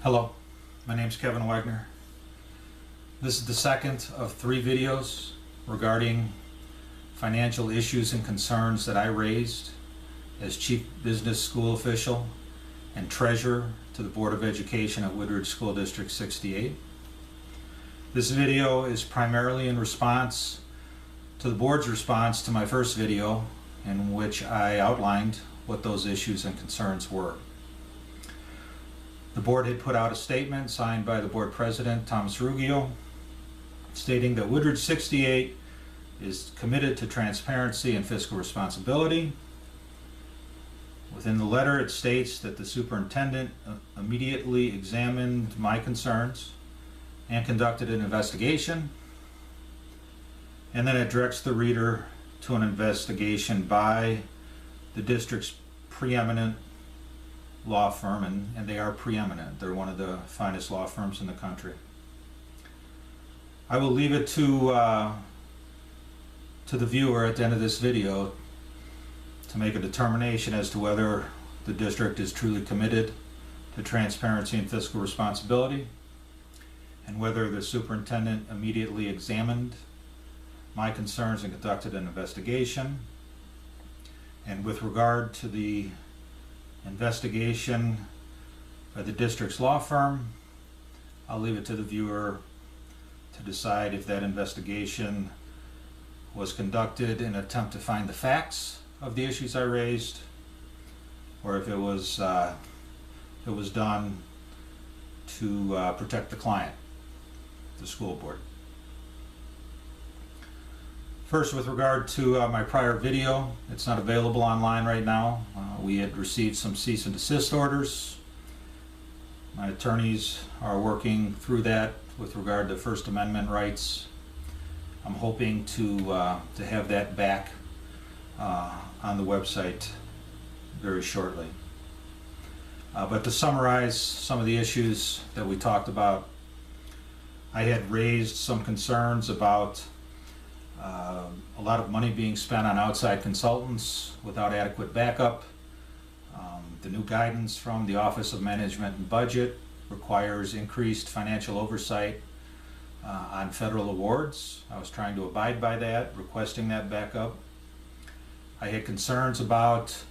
Hello, my name is Kevin Wagner. This is the second of 3 videos regarding financial issues and concerns that I raised as Chief Business School Official and Treasurer to the Board of Education at Woodridge School District 68. This video is primarily in response to the board's response to my first video, in which I outlined what those issues and concerns were. The board had put out a statement signed by the board president, Thomas Ruggio, stating that Woodridge 68 is committed to transparency and fiscal responsibility. Within the letter, it states that the superintendent immediately examined my concerns and conducted an investigation, and then it directs the reader to an investigation by the district's preeminent law firm, and they are preeminent. They're one of the finest law firms in the country. I will leave it to the viewer at the end of this video to make a determination as to whether the district is truly committed to transparency and fiscal responsibility, and whether the superintendent immediately examined my concerns and conducted an investigation. And with regard to the investigation by the district's law firm, I'll leave it to the viewer to decide if that investigation was conducted in an attempt to find the facts of the issues I raised, or if it was done to protect the client, the school board. First, with regard to my prior video, it's not available online right now. We had received some cease and desist orders. My attorneys are working through that with regard to First Amendment rights. I'm hoping to have that back on the website very shortly. But to summarize some of the issues that we talked about, I had raised some concerns about a lot of money being spent on outside consultants without adequate backup. The new guidance from the Office of Management and Budget requires increased financial oversight on federal awards. I was trying to abide by that, requesting that backup. I had concerns about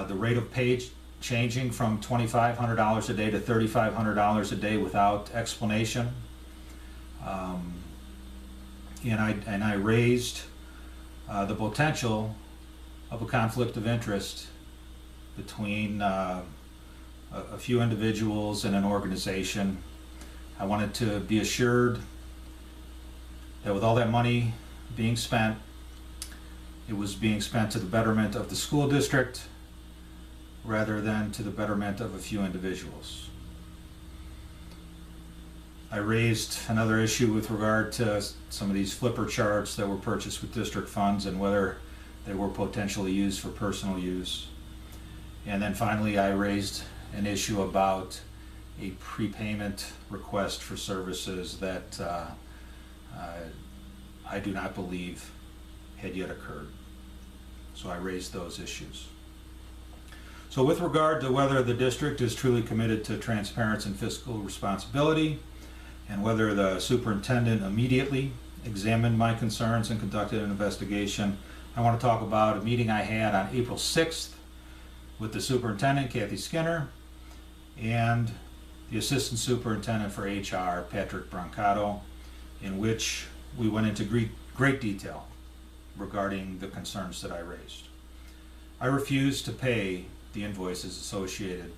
the rate of pay changing from $2,500 a day to $3,500 a day without explanation. And I raised the potential of a conflict of interest between a few individuals and an organization. I wanted to be assured that with all that money being spent, it was being spent to the betterment of the school district rather than to the betterment of a few individuals. I raised another issue with regard to some of these flipper charts that were purchased with district funds and whether they were potentially used for personal use. And then finally, I raised an issue about a prepayment request for services that I do not believe had yet occurred. So I raised those issues. So with regard to whether the district is truly committed to transparency and fiscal responsibility, and whether the superintendent immediately examined my concerns and conducted an investigation, I want to talk about a meeting I had on April 6th with the superintendent, Kathy Skinner, and the assistant superintendent for HR, Patrick Brancato, in which we went into great detail regarding the concerns that I raised. I refused to pay the invoices associated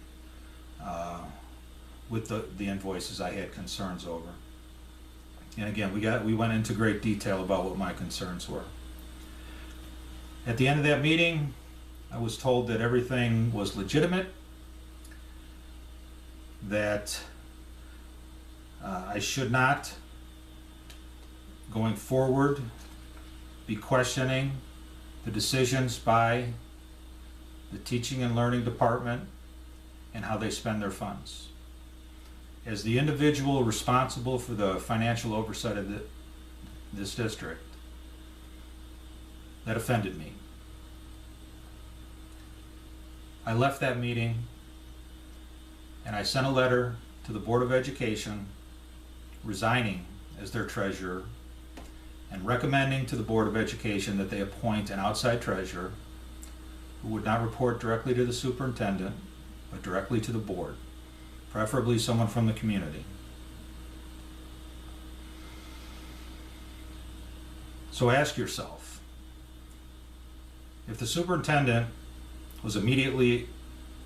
with the invoices I had concerns over. And again, we went into great detail about what my concerns were. At the end of that meeting, I was told that everything was legitimate, that I should not, going forward, be questioning the decisions by the teaching and learning department and how they spend their funds. As the individual responsible for the financial oversight of this district, that offended me. I left that meeting And I sent a letter to the Board of Education resigning as their treasurer and recommending to the Board of Education that they appoint an outside treasurer who would not report directly to the superintendent, but directly to the board, preferably someone from the community. So ask yourself, if the superintendent was immediately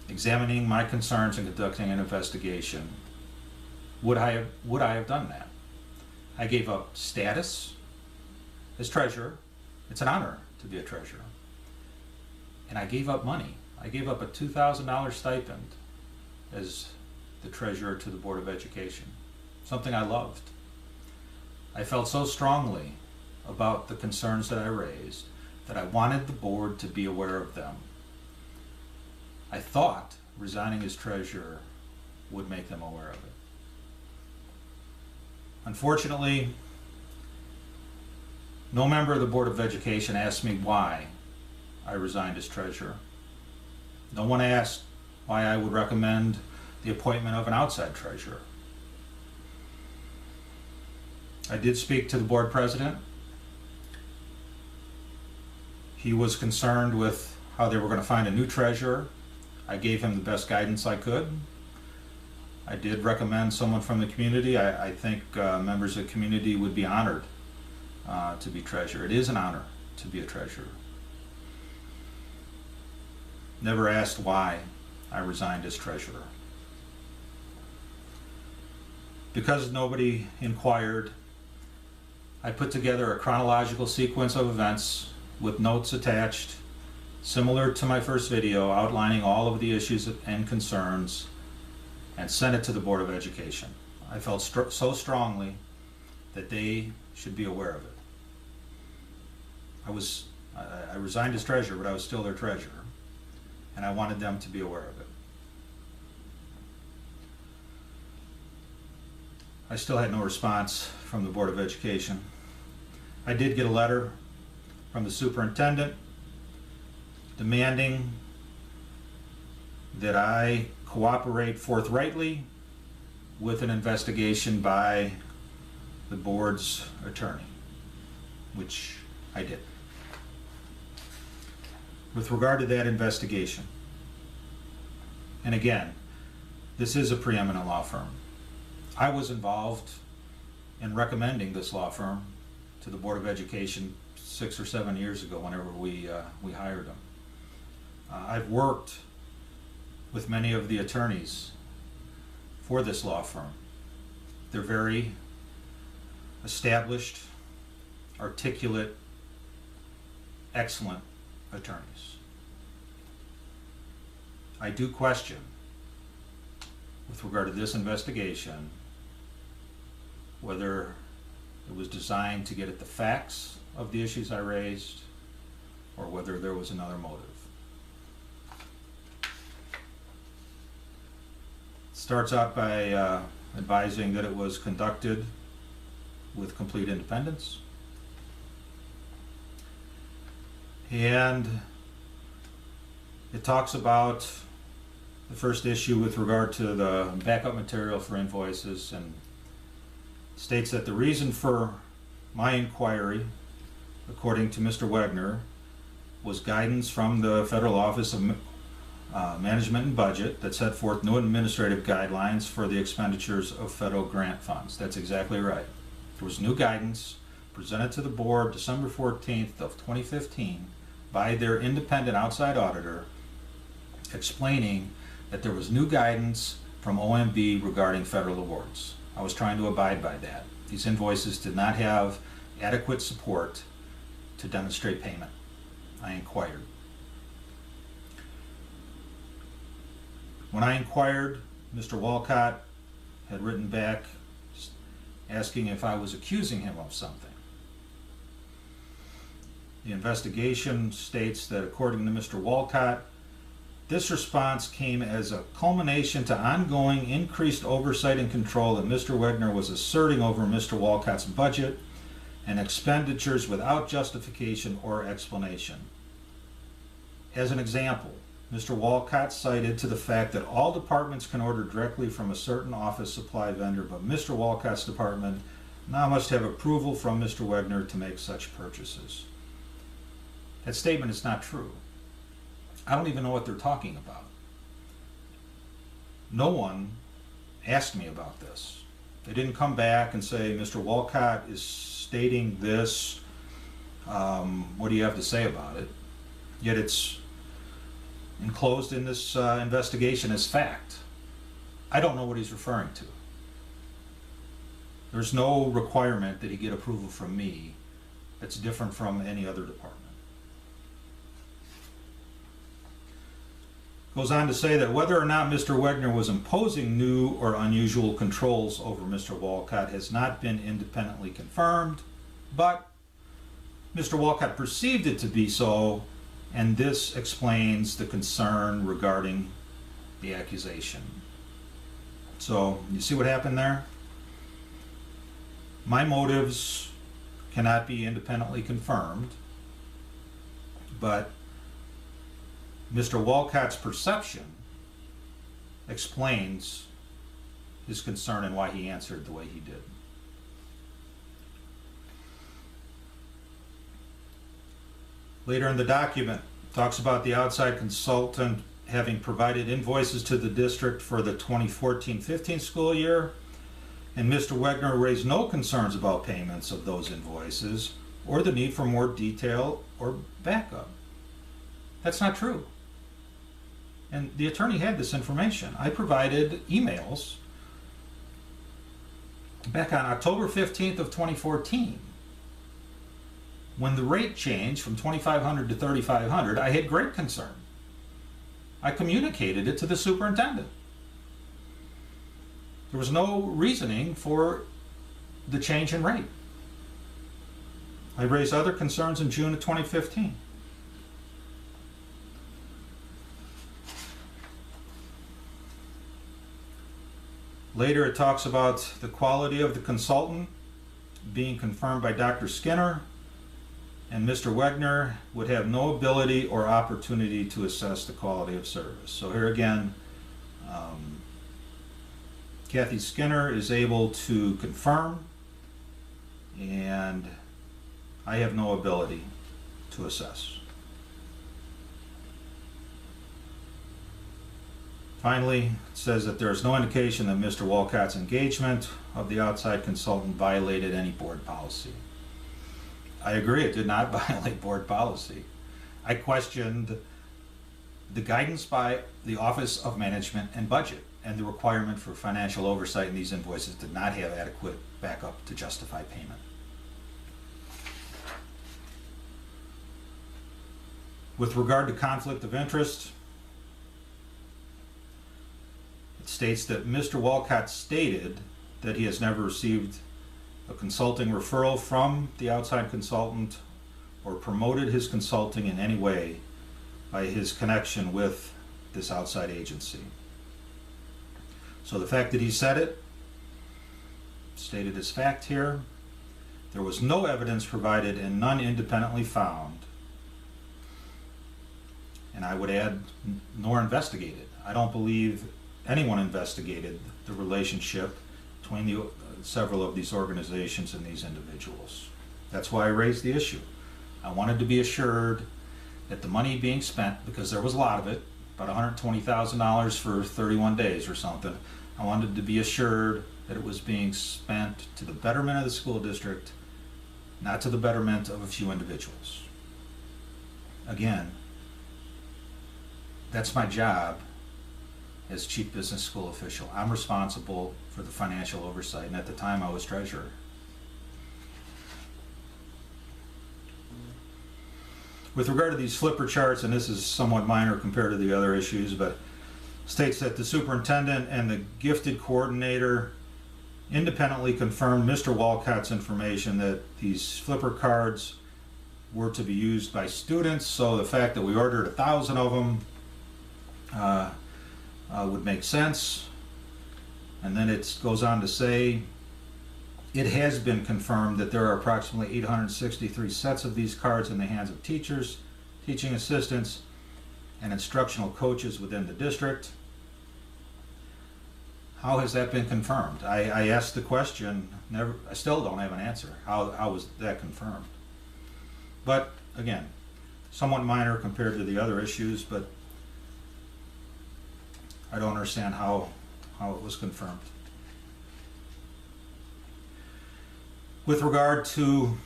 examining my concerns and conducting an investigation, would I have done that? I gave up status as treasurer. It's an honor to be a treasurer. And I gave up money. I gave up a $2,000 stipend as the treasurer to the Board of Education, something I loved. I felt so strongly about the concerns that I raised that I wanted the board to be aware of them. I thought resigning as treasurer would make them aware of it. Unfortunately, no member of the Board of Education asked me why I resigned as treasurer. No one asked why I would recommend the appointment of an outside treasurer. I did speak to the board president. He was concerned with how they were going to find a new treasurer. I gave him the best guidance I could. I did recommend someone from the community. I think members of the community would be honored to be treasurer. It is an honor to be a treasurer. Never asked why I resigned as treasurer. Because nobody inquired, I put together a chronological sequence of events with notes attached, similar to my first video, outlining all of the issues and concerns, and sent it to the Board of Education. I felt so strongly that they should be aware of it. I resigned as treasurer, but I was still their treasurer, and I wanted them to be aware of it. I still had no response from the Board of Education. I did get a letter from the superintendent demanding that I cooperate forthrightly with an investigation by the board's attorney, which I did. With regard to that investigation, and again, this is a preeminent law firm. I was involved in recommending this law firm to the Board of Education 6 or 7 years ago whenever we hired them. I've worked with many of the attorneys for this law firm. They're very established, articulate, excellent attorneys. I do question, with regard to this investigation, whether it was designed to get at the facts of the issues I raised or whether there was another motive. It starts out by advising that it was conducted with complete independence, and it talks about the first issue with regard to the backup material for invoices, and states that the reason for my inquiry, according to Mr. Wegner, was guidance from the Federal Office of Management and Budget that set forth new administrative guidelines for the expenditures of federal grant funds. That's exactly right. There was new guidance presented to the board December 14th of 2015 by their independent outside auditor, explaining that there was new guidance from OMB regarding federal awards. I was trying to abide by that. These invoices did not have adequate support to demonstrate payment. I inquired. When I inquired, Mr. Walcott had written back asking if I was accusing him of something. The investigation states that according to Mr. Walcott, this response came as a culmination to ongoing increased oversight and control that Mr. Wegner was asserting over Mr. Walcott's budget and expenditures without justification or explanation. As an example, Mr. Walcott cited to the fact that all departments can order directly from a certain office supply vendor, but Mr. Walcott's department now must have approval from Mr. Wegner to make such purchases. That statement is not true. I don't even know what they're talking about. No one asked me about this. They didn't come back and say, Mr. Walcott is stating this. What do you have to say about it? Yet it's enclosed in this investigation as fact. I don't know what he's referring to. There's no requirement that he get approval from me that's different from any other department. Goes on to say that whether or not Mr. Wegner was imposing new or unusual controls over Mr. Walcott has not been independently confirmed, but Mr. Walcott perceived it to be so, and this explains the concern regarding the accusation. So, you see what happened there? My motives cannot be independently confirmed, but Mr. Walcott's perception explains his concern and why he answered the way he did. Later in the document, it talks about the outside consultant having provided invoices to the district for the 2014-15 school year, and Mr. Wegner raised no concerns about payments of those invoices or the need for more detail or backup. That's not true. And the attorney had this information. I provided emails back on October 15th of 2014. When the rate changed from $2,500 to $3,500, I had great concern. I communicated it to the superintendent. There was no reasoning for the change in rate. I raised other concerns in June of 2015. Later it talks about the quality of the consultant being confirmed by Dr. Skinner, and Mr. Wegner would have no ability or opportunity to assess the quality of service. So here again, Kathy Skinner is able to confirm, and I have no ability to assess. Finally, it says that there is no indication that Mr. Walcott's engagement of the outside consultant violated any board policy. I agree, it did not violate board policy. I questioned the guidance by the Office of Management and Budget, and the requirement for financial oversight in these invoices did not have adequate backup to justify payment. With regard to conflict of interest, it states that Mr. Walcott stated that he has never received a consulting referral from the outside consultant or promoted his consulting in any way by his connection with this outside agency. So the fact that he said it, stated as fact here, there was no evidence provided and none independently found, and I would add, nor investigated. I don't believe anyone investigated the relationship between several of these organizations and these individuals. That's why I raised the issue. I wanted to be assured that the money being spent, because there was a lot of it, about $120,000 for 31 days or something, I wanted to be assured that it was being spent to the betterment of the school district, not to the betterment of a few individuals. Again, that's my job as chief business school official. I'm responsible for the financial oversight, and at the time I was treasurer. With regard to these flipper charts, and this is somewhat minor compared to the other issues, but states that the superintendent and the gifted coordinator independently confirmed Mr. Walcott's information that these flipper cards were to be used by students, so the fact that we ordered 1,000 of them would make sense. And then it goes on to say, it has been confirmed that there are approximately 863 sets of these cards in the hands of teachers, teaching assistants, and instructional coaches within the district. How has that been confirmed? I asked the question, I still don't have an answer. How was that confirmed? But again, somewhat minor compared to the other issues, but I don't understand how it was confirmed. With regard to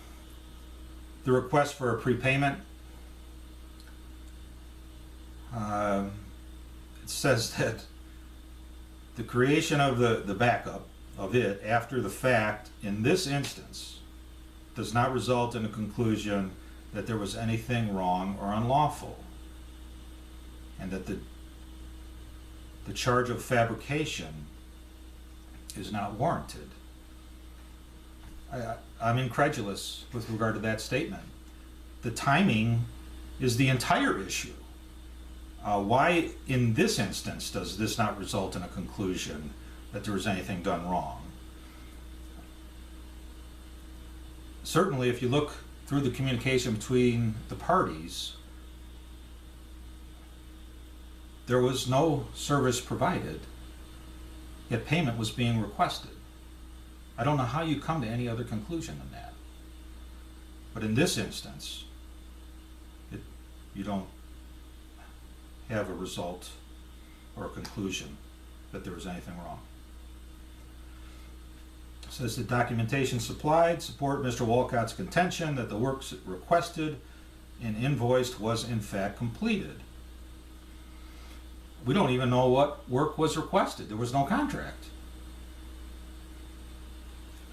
the request for a prepayment, it says that the creation of the backup of it after the fact in this instance does not result in a conclusion that there was anything wrong or unlawful, and that the charge of fabrication is not warranted. I'm incredulous with regard to that statement. The timing is the entire issue. Why in this instance does this not result in a conclusion that there was anything done wrong? Certainly, if you look through the communication between the parties, there was no service provided, yet payment was being requested. I don't know how you come to any other conclusion than that. But in this instance, you don't have a result or a conclusion that there was anything wrong. It says the documentation supplied support Mr. Walcott's contention that the work requested and invoiced was in fact completed. We don't even know what work was requested. There was no contract.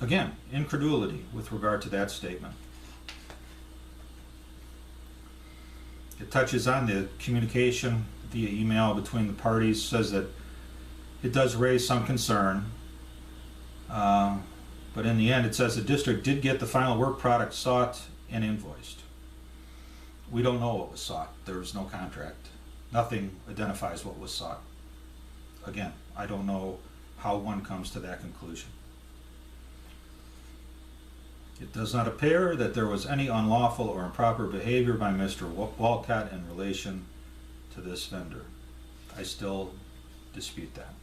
Again, incredulity with regard to that statement. It touches on the communication via email between the parties, says that it does raise some concern, but in the end it says the district did get the final work product sought and invoiced. We don't know what was sought. There was no contract. Nothing identifies what was sought. Again, I don't know how one comes to that conclusion. It does not appear that there was any unlawful or improper behavior by Mr. Walcott in relation to this vendor. I still dispute that.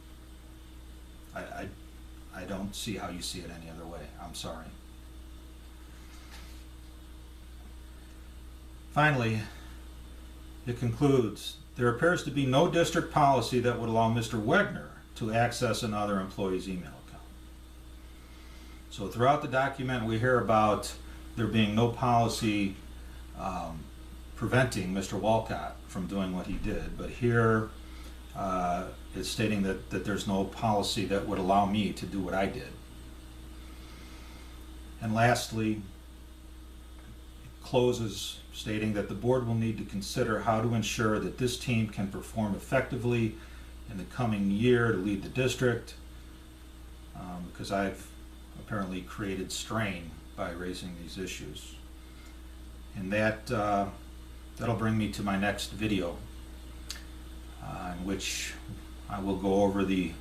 I don't see how you see it any other way. I'm sorry. Finally, it concludes, there appears to be no district policy that would allow Mr. Wegner to access another employee's email account. So throughout the document we hear about there being no policy preventing Mr. Walcott from doing what he did, but here it's stating that there's no policy that would allow me to do what I did. And lastly, it closes stating that the board will need to consider how to ensure that this team can perform effectively in the coming year to lead the district, because I've apparently created strain by raising these issues. And that'll bring me to my next video, in which I will go over the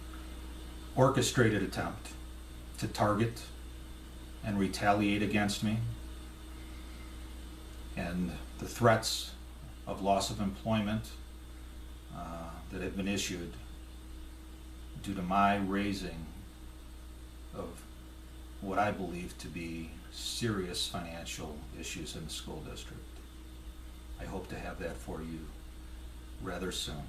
orchestrated attempt to target and retaliate against me, and the threats of loss of employment that have been issued due to my raising of what I believe to be serious financial issues in the school district. I hope to have that for you rather soon.